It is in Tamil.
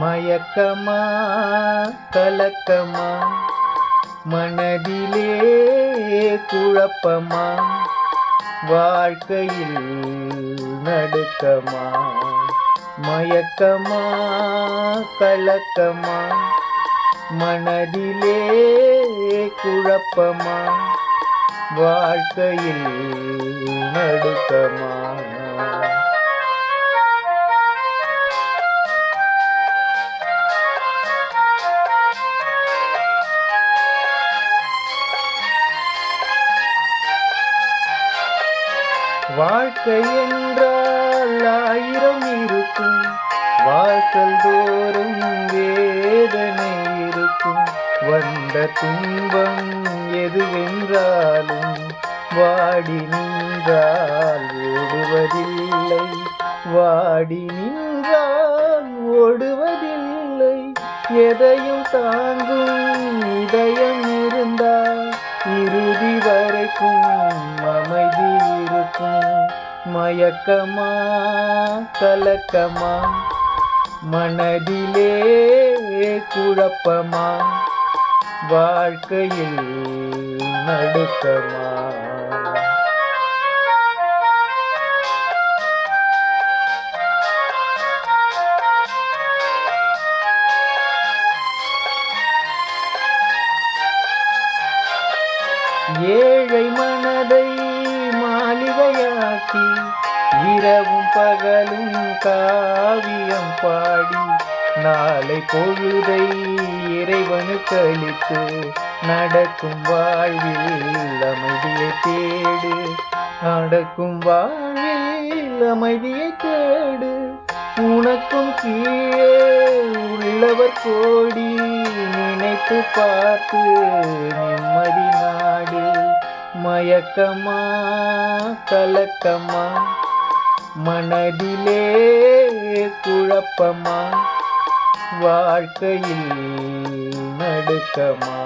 மயக்கமா கலக்கமா மனதிலே குழப்பமா வாழ்க்கையில் நடுக்கமா மயக்கமா கலக்கமா மனதிலே குழப்பமா வாழ்க்கையில் நடுக்கமா வாழ்க்கை என்றால் 1000 இருக்கும் வாசல் தோறும் வேதனை இருக்கும் வந்த துன்பம் எதுவென்றாலும் வாடி நின்றால் ஓடுவதில்லை வாடி நின்றால் ஓடுவதில்லை எதையும் தாங்கும் இதயம் இருந்தால் இறுதி வரைக்கும் அமைதி இருக்கும் மயக்கமா கலக்கமா மனதிலே குழப்பமா வாழ்க்கையில் நடுக்கமா ஏழை மனதை மாளிகையாக்கி இரவும் பகலும் காவியம் பாடி நாளை பொழுதை இறைவனுக்கு அளித்து நடக்கும் வாழ்வில் அமைதியை தேடு நடக்கும் வாழ்வில் அமைதியை தேடு உனக்கும் கீழே உள்ளவர் கோடி நினைத்து பார்த்து நிம்மதி நாடு மயக்கமா கலக்கமா மனதிலே குழப்பமா வாழ்க்கையில் நடுக்கமா